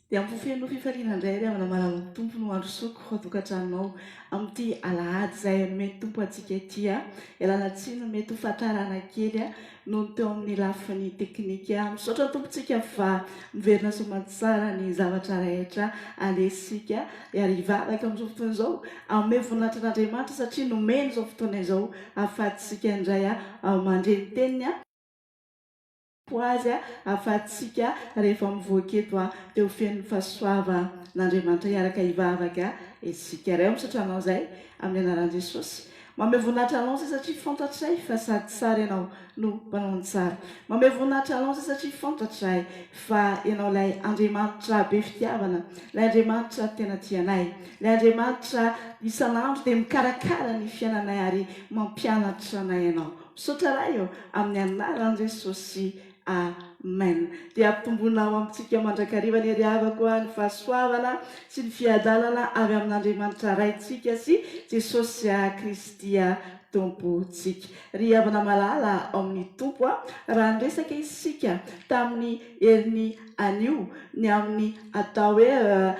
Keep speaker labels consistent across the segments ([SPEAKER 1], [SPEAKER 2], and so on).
[SPEAKER 1] Dia amin'ny fifaliana indray ry amina malala tompo no andro soko ho tokantranonao amin'ity alahady izay mety tompo antsika ity a ialana tsiny mety ho fahatarana kely a no teo amin'ny lafiny teknika misaotra tompontsika fa miverina soamantsara ny zavatra rehetra andesika ariva araka amin'izao fotoana izao amin'ny voninahitran'Andriamanitra satria nomeny izao fotoana izao ahafahantsika indray a mandreny teniny a poazy ahafahantsika rehefa mivoaka eto teo fen'ny fahasoavan'Andriamanitra hiaraka hivavaka isika iray misaotra anao izay amin'ny anaran'i Jesosy. Manome voninahitra anao izay satria fantatray fa sady tsara ianao no mpanao ny tsara. Manome voninahitra anao izay satria fantatray fa ianao ilay Andriamanitra be fitiavana, ilay Andriamanitra tena tianay, ilay Andriamanitra isan'andro dia mikarakara ny fiainanay ary mampianatra anay ianao. Misaotra raha eo amin'ny anaran'i Jesosy. Amen. Dia ampitomboinao amintsika mandrakariva ny ariavako ny fahasoavana sy ny fiadalana avy amin'Andriamanitra raintsika sy Jesosy Kristy tompontsika. Ry havana malala ao amin'ny tompo raha niresaka isika tamin'ny herin'ny anio ny amin'ny atao hoe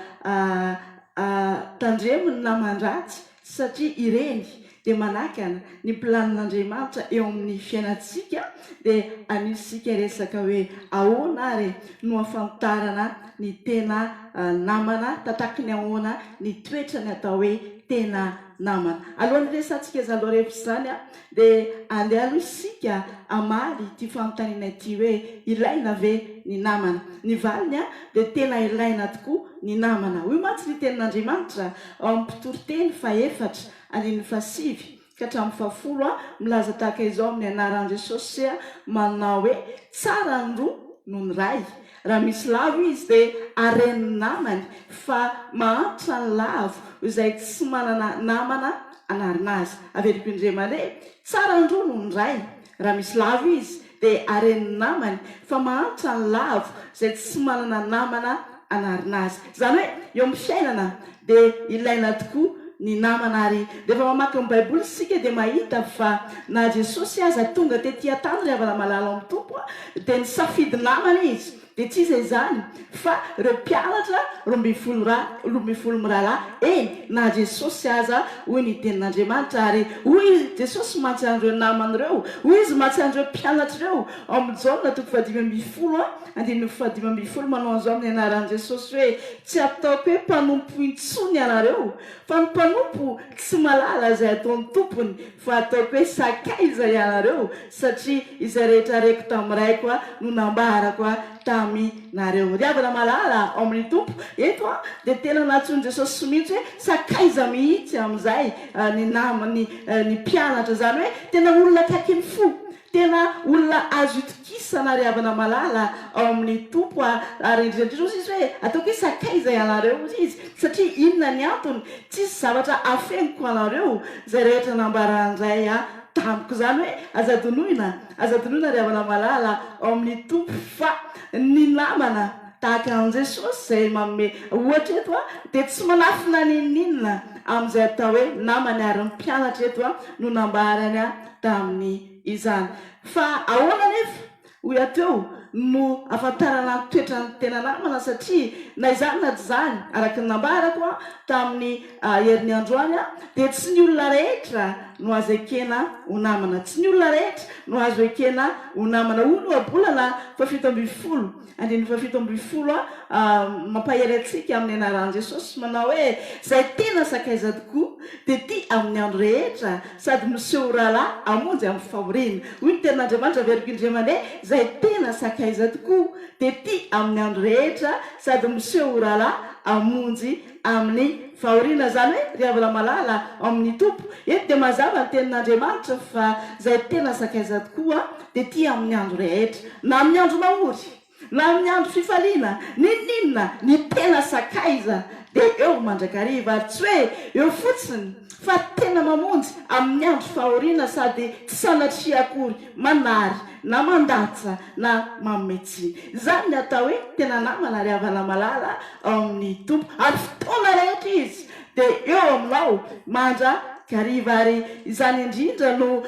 [SPEAKER 1] tandremony namandratsy satria ireny dia manakana ny planin'Andriamanitra eo amin'ny fiainantsika dia anisika resaka hoe ahoana ary no afantarana ny tena namana tataka ny ahoana ny toetra ny atao hoe tena namana. Alohan'ny resantsika zaloha rehetra izany dia andeha aloha isika amaly ity fanontaniana ity hoe ilaina ve ny namana. Ny valiny dia tena ilaina tokoa ny namana. Hoy mantsy ny tenin'Andriamanitra ao amin'ny mpitoroteny faefatra andininy fasivy ka hatramin'ny fahafolo milaza tahaka izao amin'ny anaran'i Jesosy manao hoe tsara ny roa no ny ray. Raha misy lavo izy dia aren'ny namany fa mahantra ny lavo izay tsy manana namana anarina azy. Averiko indray mandeha tsara ny roa no ny ray. Raha misy lavo izy dia aren'ny namany fa mahantra ny lavo izay tsy manana namana anarina azy. Izany hoe eo amin'ny fiainana dia ilaina tokoa ny namana ary rehefa mamaky ny Baiboly isika dia mahita fa na Jesosy aza tonga tetỳ tany ry havana malala amin'ny tompo dia nisafidy namana izy dia tsy iza izany fa ireo mpianatra roa ambin'ny folo mirahalahy na Jesosy aza hoy ny tenin'Andriamanitra ary hoy Jesosy mantsy an'ireo naman'ireo hoy izy mantsy an'ireo mpianatra ireo ao amin'ny Jaona toko 5:10 andininy 5:10 manao an'izao amin'ny anaran'i Jesosy hoe tsy ataoko hoe mpanompo intsony ianareo fa ny mpanompo tsy malala izay ataon'ny tompony fa ataoko hoe sakaiza ianareo satria izay rehetra reko tamin'iraiko no nambarako taminareo. Ry havana malala ao amin'ny tompo eto dia tena natsoin'i Jesosy mihitsy hoe sakaiza mihitsy amin'izay ny namany ny mpianatra izany hoe tena olona akaiky ny fo tena olona azo itokisana ry havana malala ao amin'ny tompo ary indrindra izy hoe ataoko hoe sakaiza ianareo izy satria inona ny antony tsisy zavatra afeniko anareo izay rehetra nambaran'izay tamiko izany hoe azadonoina ry havana malala ao amin'ny tompo fa ny namana tahaka an'i Jesosy izay manome ohatra eto dia tsy manafina ninninona amin'izay atao hoe namany ary ny mpianatra eto no nambarany tamin'ny izany. Fa ahoana nefa hoy ateo no afantarana ny toetra ny tena namana satria na izany na tsy izany araka ny nambarako tamin'ny herin'ny androany dia tsy ny olona rehetra no azo ekena ho namana. Tsy ny olona rehetra no azo ekena ho namana. Hoy no abolana 7:10 andininy 7:10 mampahery antsika amin'ny anaran'i Jesosy manao hoe izay tena sakaiza tokoa dia tia amin'ny andro rehetra sady miseho rahalahy amonjy amin'ny fahoriana. Hoy ny tenin'Andriamanitra averiko indray mandeha izay tena sakaiza tokoa dia tia amin'ny andro rehetra sady miseho rahalahy amonjy amin'ny fahoriana. Izany hoe ry havana malala ao amin'ny tompo eto dia mazava ny tenin'Andriamanitra fa izay tena sakaiza tokoa dia tia amin'ny andro rehetra na amin'ny andro nahory na amin'ny andro fifaliana ninninona ny tena sakaiza dia eo mandrakariva ary tsy hoe eo fotsiny fa tena mamonjy amin'ny andro fahoriana sady tsy sanatria akory manary na mandatsa na mametsiny. Izany ny atao hoe tena namana ry havana malala ao amin'ny tompo ary fotoana rehetra izy dia eo aminao mandrakariva ary izany indrindra no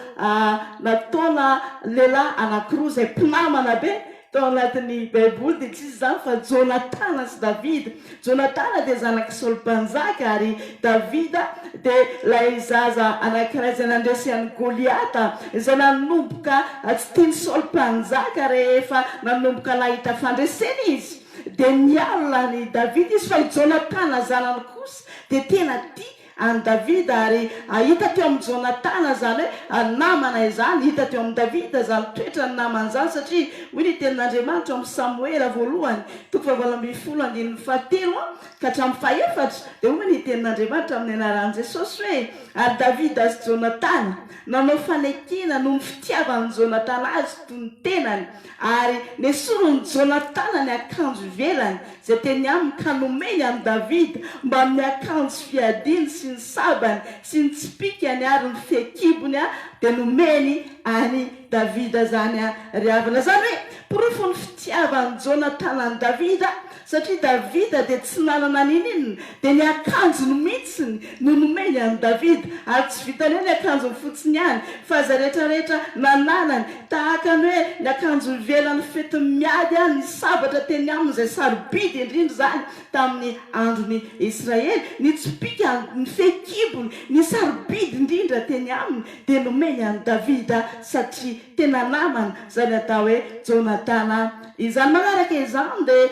[SPEAKER 1] nataona lehilahy anankiroa izay mpinamana be tao anatin'ny baiboly dia tsisy zany fa Jonatana sy Davida. Jonatana dia zanaky Saoly-mpanjaka ary Davida dia ilay zaza anankiray izay nandresy an'i Goliata izay nanomboka tsy tiany Saoly-mpanjaka rehefa nanomboka nahita fandresena izy. Dia nialina ny Davida izy fa i Jonatana zanany kosa dia tena tia any Davida ary hita teo amin'ny Jonatana zany hoe namana izany, hita teo amin'ny Davida zany toetra ny namana zany satria hoy ny tenin'Andriamanitra amin'ny Samoela voalohany 7:17 ka hatramin'ny 4 dia hoy ny tenin'Andriamanitra amin'ny anaran'i Jesosy hoe ary Davida sy Jonatana nanao fanekena no ny fitiavan'ny Jonatana azy toy ny tenany ary nesorony Jonatana ny akanjo ivelany izay teny aminy ka nomeny any Davida mba amin'ny akanjo fiadiany sy ny sabany sy ny tsipikany ary ny fekibony dia nomeny any Davida zany ry havana. Zany hoe porofo ny fitiavan'ny Jonatana ny Davida satria Davida dia tsy nanana ninina dia ny akanjony mihitsiny no nomeny any Davida ary tsy vitany hoe ny akanjony fotsiny ihany fa za rehetrarehetra nananany tahaka ny hoe ny akanjo ivelany fety miady any ny sabatra teny aminy izay sarobidy indrindra zany tamin'ny androny Israely, ny tsipika ny fekibony ny sarobidy indrindra teny aminy dia nomeny any Davida satria tena namana zany atao hoe Jonatana izany. Manaraka izany dia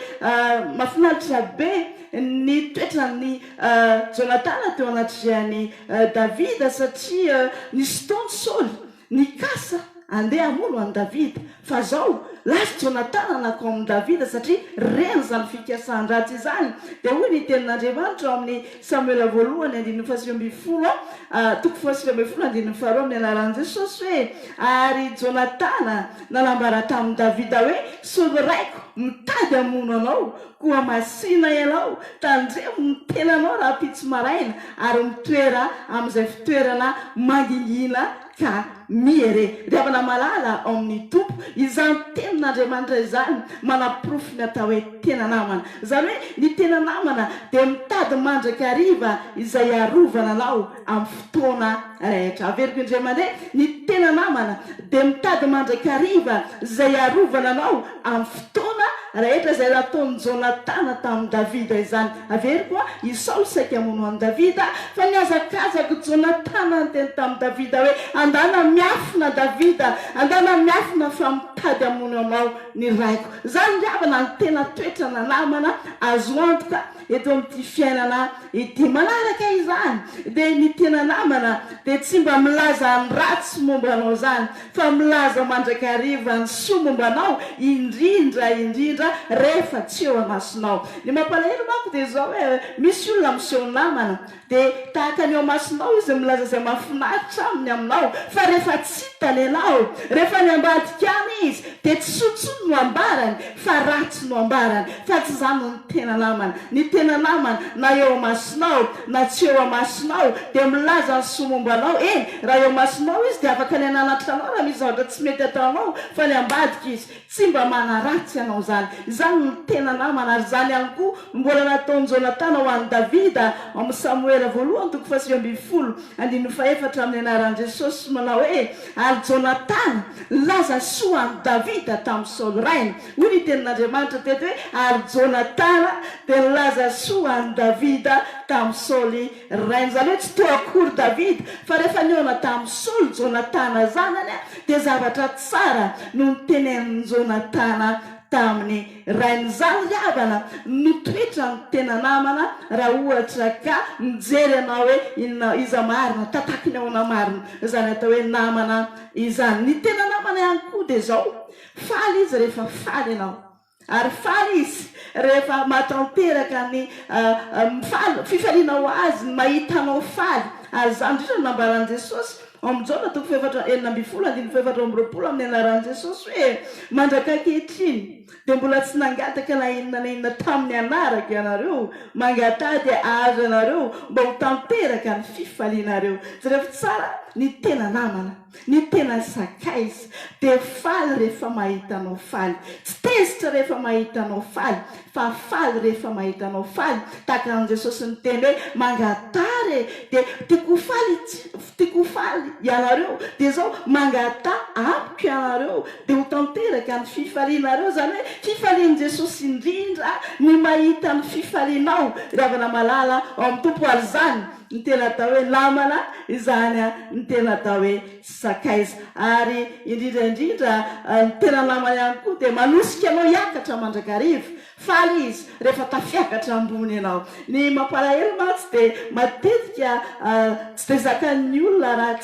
[SPEAKER 1] mahafinaritra be ny toetran'ny Jonatana teo anatrany Davida satria nisy taony Saoly nikasa andeha hamono any Davida fa zao lasa Jonatana nakao amin'ny Davida satria reny zany fikasan-dratsy izany. Dia hoy ny tenin'Andriamanitra amin'ny Samoela voalohany 7:20 amin'ny anaran'i Jesosy hoe ary Jonatana nanambara tamin'ny Davida hoe Saoly raiko mitady hamono anao koa masina ianao tandremo ny tenanao raha pitsy maraina ary mitoera amin'izay fitoerana mangingina ka mihere. Riavana malala ao amin'ny tompo izany tenin'Andriamanitra izany manaporofo ny atao hoe tena namana. Zany hoe ny tena namana dia mitady mandrakariva izay arovana anao amin'ny fotoana rehetra. Averiko indray mandeha ny tena namana dia mitady mandrakariva izay arovana anao amin'ny fotoana rehetra izay nataon'ny Jonatana tamin'ny Davida izany. Averiko i Saoly saika hamono an'i Davida fa niazakazaka Jonatana ny teny tamin'ny Davida hoe andana miafina Davida, andana miafina fa mitady hamono anao ny raiko. Zany riavana ny tena toetrana namana azo antoka eto amin'ity fiainana ity. Manaraka izany dia ny tena namana dia tsy mba milaza ny ratsy momba anao zany fa milaza mandrakariva ny soa momba anao indrindra rehefa tsy eo amasinao. Ny mampalahelo manko dia zao hoe misy olona miseho namana dia tahaka ny eo amasinao izy milaza izay mahafinaritra aminy aminao fa rehefa tsy hitany ianao rehefa ny ambadika any izy dia tsy sotsony no ambarany fa ratsy no ambarany fa tsy zany ny tena namana. Ny tena namana na eo amasinao na tsy eo amasinao dia milaza ny soa momba anao. Raha eo amasinao izy dia afaka ny ananatra anao raha misy zavatra tsy mety ataonao fa ny ambadika izy tsy mba manaratsy anao zany. Zany ny tena namana ary zany ihany koa mbola nataon'ny Jonatana ho an'i Davida amin'ny Samoela voalohany 7:14 amin'ny anaran'i Jesosy manao hoe ary Jonatana laza soa an'i Davida tamin'ny Saoly rainy. Hoy ny tenin'Andriamanitra teto hoe ary Jonatana dia laza soa an'i Davida tamin'ny Saoly rainy. Zany hoe tsy teo akory Davida fa rehefa niona tamin'ny Saoly Jonatana zanany dia zavatra tsara no nitenenin'ny Jonatana tamin'ny rainy. Zany riavana no toetra ny tena namana raha ohatra ka mijery anao hoe inona iza marina tatakiny ao namarina zany atao hoe namana izany. Ny tena namana ihany koa dia zao faly izy rehefa faly ianao ary faly izy rehefa mahatanteraka ny fifalianao azy mahitanao faly. Ary zany indrindra nambaran'i Jesosy amin'ny Jona 4:20 amin'ny anaran'i Jesosy hoe mandraka ankehitriny dia mbola tsy nangataka na inona tamin'ny anaraka ianareo mangatady azo ianareo mba ho tanteraka ny fifalianareo. Rehefa tsara ny tena namana, ny tena sakaiza dia faly rehefa mahitanao faly, tsy tezitra rehefa mahitanao faly, fa faly rehefa mahitanao faly. Tahaka an' Jesosy ny teny hoe mangatary dia tiako faly ianareo, dia zao mangatà ampiko ianareo dia ho tanteraka ny fifalianareo. Zany hoe fifalian'i Jesosy indrindra ny mahita ny fifalianao. Ravana malala ao amin'ny tompo ary zany ny tena atao hoe namana, izany ny tena atao hoe sakaiza. Ary indrindra ny tena namana ihany koa dia manosika anao hiakatra mandrakariva. Faly izy rehefa tafiakatra ambony ianao. Ny mampalahelo mantsy dia matetika tsy dia zakan'ny olona raha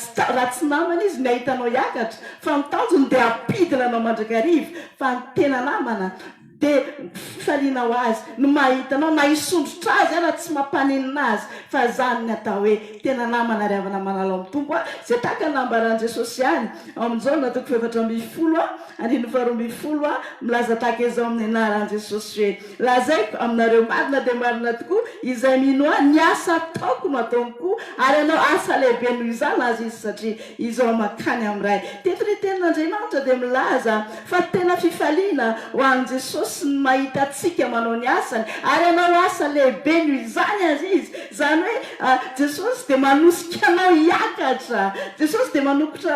[SPEAKER 1] tsy namana izy ny ahitanao hiakatra, fa ny tanjony dia ampidina anao mandrakariva. Fa ny tena namana dia fifalianao azy no mahitanao, na hisondrotra azy raha tsy mampaninina azy, fa zany ny atao hoe tena namana ry havana manala amin'ny tompo. Izay tahaka nambaran'i Jesosy ihany amin'izao na toko 7:10 andiny 12 milaza tahaka izao amin'ny anaran'i Jesosy hoe lazaiko aminareo marina dia marina tokoa izay mino ahy ny asa ataoko no ataoko, ary ianao asa lehibe noho izany azy izy, satria izao makany amin'ray. Teto ny tenin'Andriamanitra dia milaza fa tena fifaliana ho an'i Jesosy ny mahita antsika manao ny asany, ary ianao asa lehibe noho izany azy izy. Zany hoe Jesosy dia manosika anao hiakatra, Jesosy dia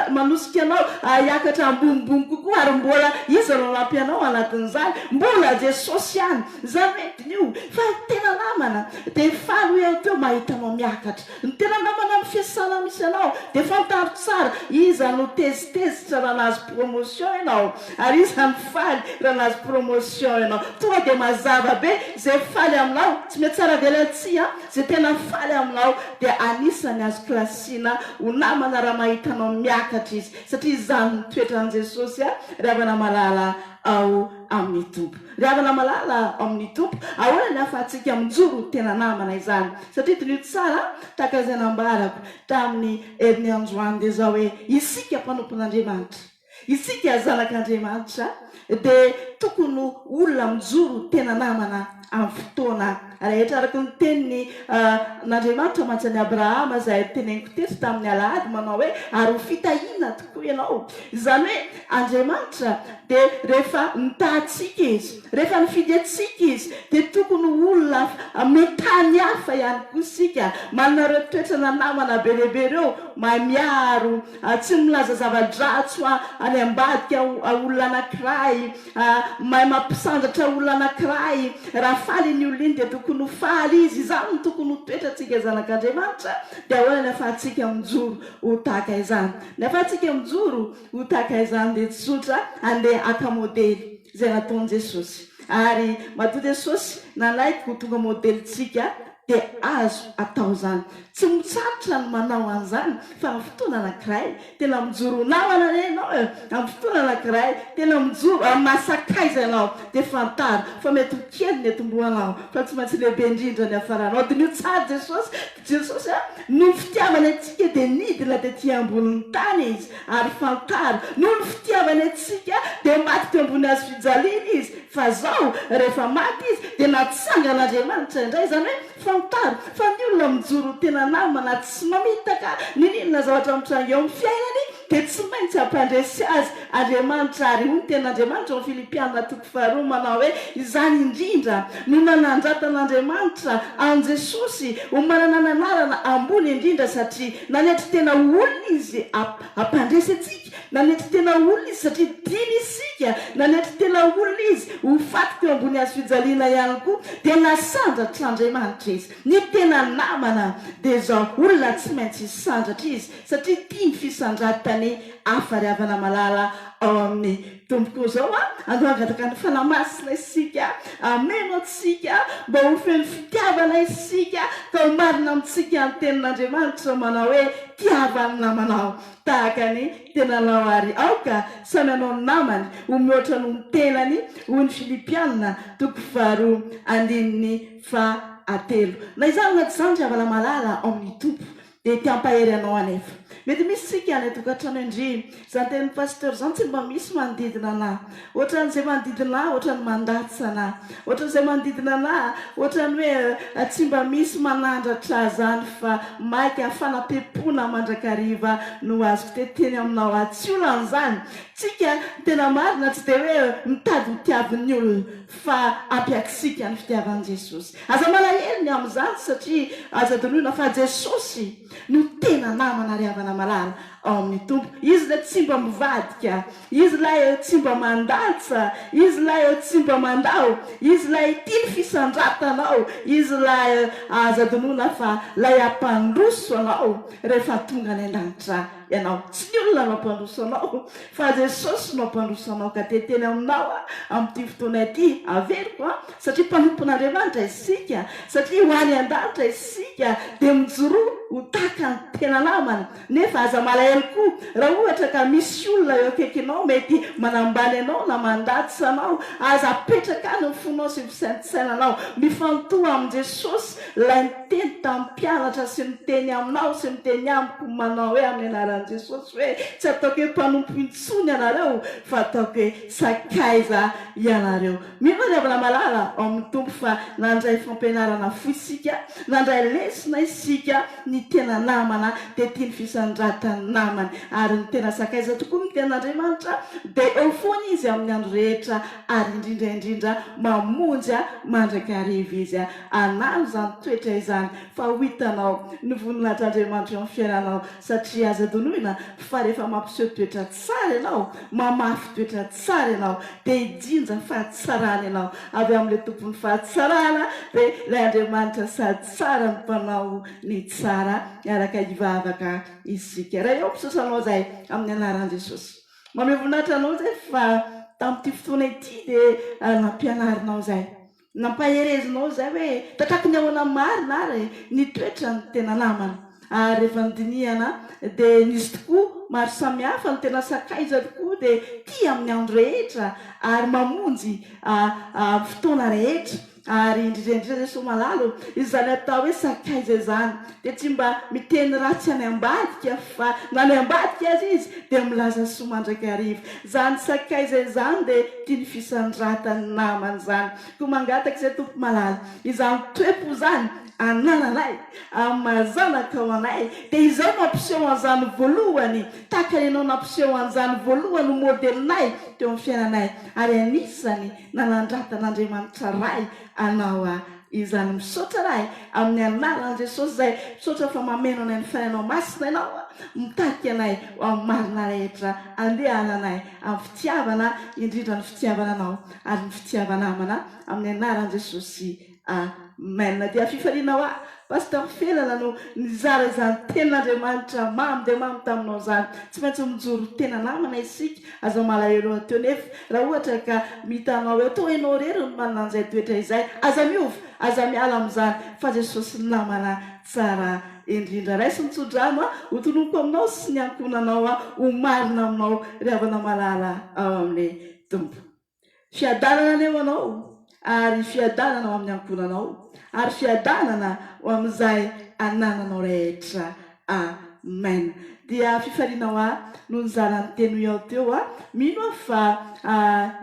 [SPEAKER 1] manosika anao hiakatra ambonimbony kokoa, ary mbola izy no anampy anao anatin'izany, mbola Jesosy ihany. Zany hoe dinio fa tena namana dia faly hoe teo mahitanao miakatra. Ny tena namana amin'ny fiasana misy anao dia fantaro tsara, iza no tezitezitra raha nahazo promotion ianao, ary iza ny faly raha nahazo promotion ianao. Tonga dia mazava be izay faly aminao, tsy mety tsara velantsy izay tena faly aminao dia anisany azo klasiana ho namana raha mahitanao miakatra izy, satria izany ny toetran'i Jesosy ry havana malala ao amin'ny tompo. Ry havana malala ao amin'ny tompo, ahoana ny ahafahantsika mijoro tena namana izany? Satria dinio tsara tahaka izay nambarako tamin'ny herin'ny androany dia zao hoe isika mpanompon'Andriamanitra, isika zanak'Andriamanitra dia tokony olona mijoro tena namana amin'ny fotoana rehetra. Araka ny teniny n'Andriamanitra mantsy Abrahama izay teneniko teto tamin'ny alahady manao hoe ary ho fitahiana tokoa ianao. Izany hoe Andriamanitra dia rehefa nitahantsika izy, rehefa nifidy antsika izy dia tokony olona metany hafa ihany koa isika, manana ireo toetrana namana be lehibe ireo, mahay miaro, tsy milaza zava-dratso any ambadika olona anankiray, mahay mampisandratra olona anankiray. Raha faly ny olona iny dia tokony ho faly izy. Izany no tokony ho toetrantsika zanak'Andriamanitra. Dia ahoana ny ahafahantsika mijoro ho tahaka izany? Ny ahafahantsika mijoro ho tahaka izany dia tsy sotra andeha haka modely izay nataon'i Jesosy. Ary matoa Jesosy nanaiko ho tonga modelitsika dia azo atao zany. Tsy mitsarotra ny manao an'izany, fa amin'ny fotoana anankiray tena mijoro namana ianao, amin'ny fotoana anankiray tena mijoro masakaiza ianao dia fantaro fa mety ho kely ny etomboanao, fa tsy maintsy lehibe indrindra ny hafaranao. Dia nio tsara Jesosy noho ny fitiavany antsika dia nidina tetỳ ambonin'ny tany izy, ary fantaro noho ny fitiavany antsika dia maty teo ambony hazo fijaliana izy, fa zao rehefa maty izy dia natsangan'Andriamanitra indray. Zany hoe fantaro fa ny olona mijoro tena namana tsy mamitaka ninona zavatra mitrango eo amin'ny fiainany dia tsy maintsy ampandresy azy Andriamanitra. Ary hoy ny ten'Andriamanitra ao Filipianina 2:2 manao hoe izany indrindra no nanandratan'Andriamanitra an Jesosy ho manana ny anarana ambony indrindra, satria nanetry tena olona izy ampandresy antsika, nanetry tena olona izy satria diny isika, nanetry tena olona izy ho faty teo ambony hazo fijaliana ihany koa, dia nasandratr'Andriamanitra izy. Ny tena namana dia zao olona tsy maintsy hisandratra izy, satria tia ny fisandratany hafa ry havana malala ao amin'ny tompoko zao. Andro angataka ny fanamasina isika, ameno antsika mba ho feno fitiavana isika, ka ho marina amintsika ny tenin'Andriamanitra manao hoe tiavany namanao tahaka ny tenanao. Ary aoka samy anao ny namany ho mihoatra noho ny tenany, hoy ny Filipianina 2:3. Na izany anaty izany ry havana malala ao amin'ny tompo dia tiampahery anao anefa, mety misy sika ny tokantrano indry zany ten'ny pasteur zany tsy mba misy manodidina anahy ohatran'izay manodidina ohatrany mandatsy anahy ohatran'izay manodidina anahy ohatrany hoe tsy mba misy manandratra zany fa maiky afanam-pepona mandrakariva no azoko teteny aminao tsy olan'izany tsika tena marina tsy dia hoe mitady mitiavin'ny olona fa ampiakisika ny fitiavan'i Jesosy aza malahelo ny amin'izany satria aza dinoina fa Jesosy no tena namana ry havana malala ao amin'ny tompo izy ilay tsy mba mivadika izy ilay tsy mba mandatsa izy ilay tsy mba mandao izy ilay tiany fisandratanao izy ilay aza dinoina fa lay ampandroso anao rehefa tonga ny an-danitra ianao tsy ny olona no ampandroso anao fa Jesosy no ampandroso anao ka teteny aminao amin'ity fotoana ity averiko satria mpanompon'Andriamanitra isika satria ho any an-danitra isika dia mijoroa ho tahaka ny tena namana nefa aza malahelo koa raha ohatra ka misy olona eo akaikinao mety manambany anao na mandatsy anao aza apetraka any ny fonao sy fisaintsainanao mifantoha amin'i Jesosy lay niteny tamin'ny mpianatra sy miteny aminao sy miteny amiko manao hoe amin'ny anaran'i Jesosy hoe tsy ataoko hoe mpanompo intsony ianareo fa ataoko hoe sakaiza ianareo mino ry havana malala ao amin'ny tompo fa nandray fampianarana fo isika nandray lesona isika ny tena namana dia tiany fisandratany namany ary ny tena sakaiza tokoa ny ten'Andriamanitra dia eo foana izy amin'ny andro rehetra ary indrindraindrindra mamonjy mandrakariva izy anano zany toetra izany fa ho hitanao ny voninatr'Andriamanitra eo amin'ny fiainanao satria aza donoina fa rehefa mampiseho toetra tsara ianao mamafy toetra tsara ianao dia hijinja fahatsarana ianao avy amin'ilay tompony fahatsarana dia ilay Andriamanitra sady tsara ny mpanao ny tsara araka hivavaka isika raha eo mpisosanao zay amin'ny anaran'i Jesosy mame voninahitra anao zay fa tamin'ity fotoana ity dia nampianarinao zay nampaherezinao zay hoe tatraky ny ahoana marina ary ny toetra ny tena namana ary rehefa nydinihana dia nisy tokoa maro samihafa ny tena sakaiza tokoa dia tia amin'ny andro rehetra ary mamonjy fotoana rehetra ary indrindraindrindra zay somalalo izy zany atao hoe sakaiza izany dia tsy mba miteny ratsy any ambadika fa na ny ambadika azy izy dia milaza soa mandrakariva zany sakaiza izany dia tiany fisandratany namany zany koa mangataka izay tompo malala izany toepo zany anananay amazanaka ao anay dia izao mampiseho an'izany voalohany tahaka ianao nampiseho an'izany voalohany modelinay teo amin'ny fiainanay ary anisany nanandratan'Andriamanitra ray anao izany misaotra ray amin'ny anaran'i Jesosy zay misaotra fa mameno anay ny fainanao masina ianao mitarika anay amin'ny marina rehetra andehananay amin'ny fitiavana indrindra ny fitiavana anao ary ny fitiavanamana amin'ny anaran'i Jesosy amen dia fifalianao pastor felana no nizara izany ten'Andriamanitra mamy dia mamy taminao zany tsy maintsy mijoro tena namana isika aza malahelo ateo nefa raha ohatra ka mitanao eo toa ianao rery ny manana an'izay toetra izay aza miova aza miala amin'izany fa Jesosy ny namana tsara indrindra raisy nitsodrano ho tonompo aminao sy ny ankonanao ho marina aminao ry havana malala ao amin'ny tompo fiadanana eo anao ary fiadanana ao amin'ny ankonanao ary fiadanana ho amin'izay anananao rehetra amen dia fifalianao no nizarany teny ao teo mino fa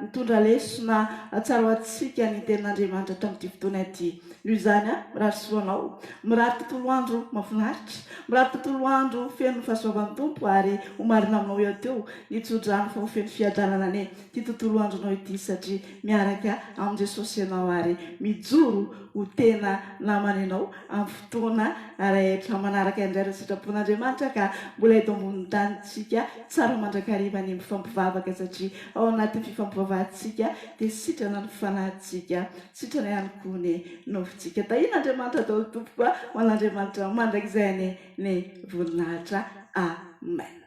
[SPEAKER 1] mitondra lesona tsara ho antsika ny tenin'Andriamanitra tamin'ity fotoana ity noho izany mirary soanao mirary tontolo andro mahafinaritra mirary tontolo andro feno fahasoavan'ny tompo ary ho marina aminao eo teo nitsodrano fa ho feno fiadanana ane ty tontolo andronao ity satria miaraka amin'i Jesosy ianao ary mijoro ho tena namana ianao amin'ny fotoana rehetra manaraka indray ireo sitrapon'Andriamanitra ka mbola eto ambonin'ny tanitsika tsara mandrakariva ny mifampivavaka satria ao anatin'ny fifampivavahantsika dia sitrana ny fanahintsika sitrana ihany koa ny nofintsika tahin'Andriamanitra daholo tompo ho an'Andriamanitra mandrakizay ny voninahitra amen